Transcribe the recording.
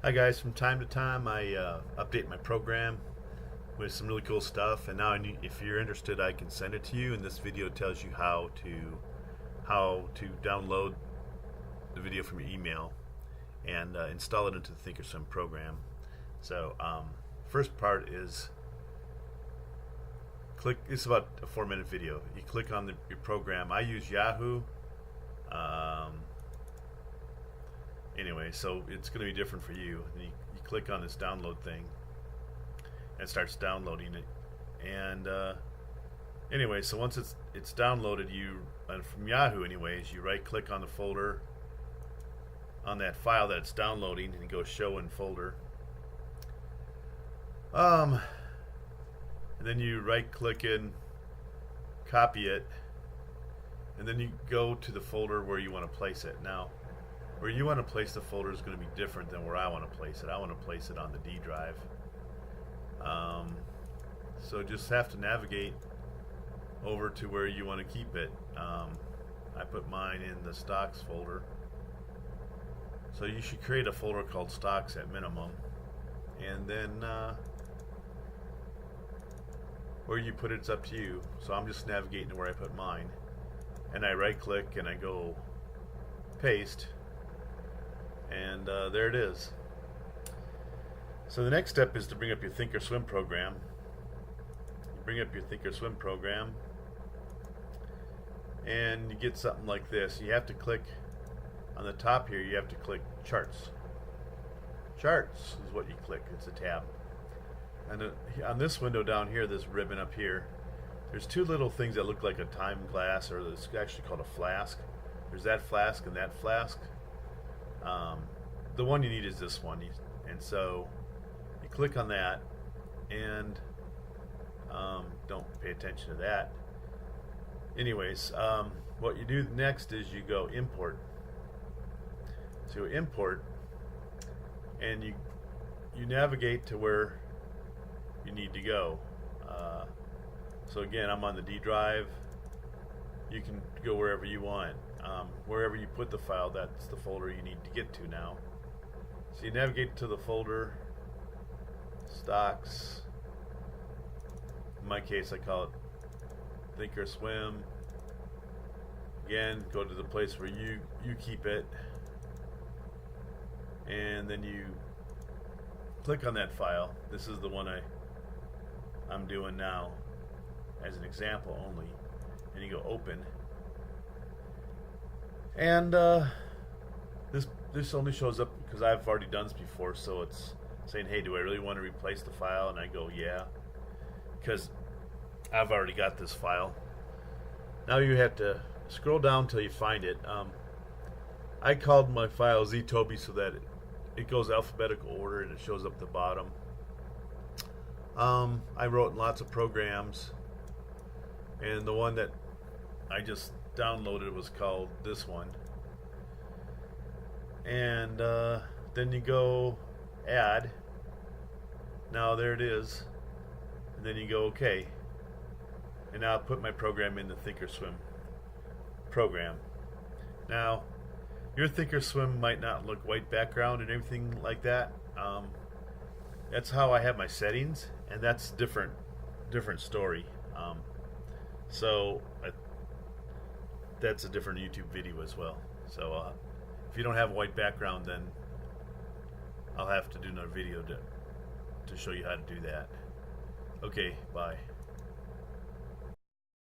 Hi guys, from time to time I update my program with some really cool stuff, and now if you're interested I can send it to you, and this video tells you how to download the video from your email and install it into the Thinkorswim program. So first part is it's about a 4-minute video. You click on your program. I use Yahoo. Anyway, so it's going to be different for you. You click on this download thing and it starts downloading it. And anyway, so once it's downloaded, from Yahoo anyways, you right click on the folder on that file that it's downloading and you go show in folder. And then you right click in, copy it, and then you go to the folder where you want to place it. Now where you want to place the folder is going to be different than where I want to place it. I want to place it on the D drive. So just have to navigate over to where you want to keep it. I put mine in the stocks folder. So you should create a folder called stocks at minimum. And then where you put it's up to you. So I'm just navigating to where I put mine. And I right click and I go paste. And there it is. So the next step is to bring up your Thinkorswim program. You bring up your Thinkorswim program and you get something like this. You have to click on the top here, you have to click charts. Charts is what you click. It's a tab. And on this window down here, this ribbon up here, there's two little things that look like a time glass, or it's actually called a flask. There's that flask and that flask. The one you need is this one, and so you click on that and don't pay attention to that. Anyways, what you do next is you go import. So you import and you navigate to where you need to go. So again, I'm on the D drive. You can go wherever you want. Wherever you put the file, that's the folder you need to get to now. So you navigate to the folder, stocks. In my case, I call it Thinkorswim. Again, go to the place where you keep it, and then you click on that file. This is the one I'm doing now as an example only, and you go open. And this only shows up because I've already done this before, so it's saying, hey, do I really want to replace the file? And I go, yeah, because I've already got this file. Now you have to scroll down till you find it. I called my file Ztoby so that it goes alphabetical order and it shows up at the bottom. I wrote in lots of programs, and the one that I just downloaded was called this one. And then you go add. Now there it is. And then you go OK. And now I'll put my program in the Thinkorswim program. Now your Thinkorswim might not look white background and everything like that. That's how I have my settings, and that's different story. So that's a different YouTube video as well. So if you don't have a white background, then I'll have to do another video to show you how to do that. Okay, bye.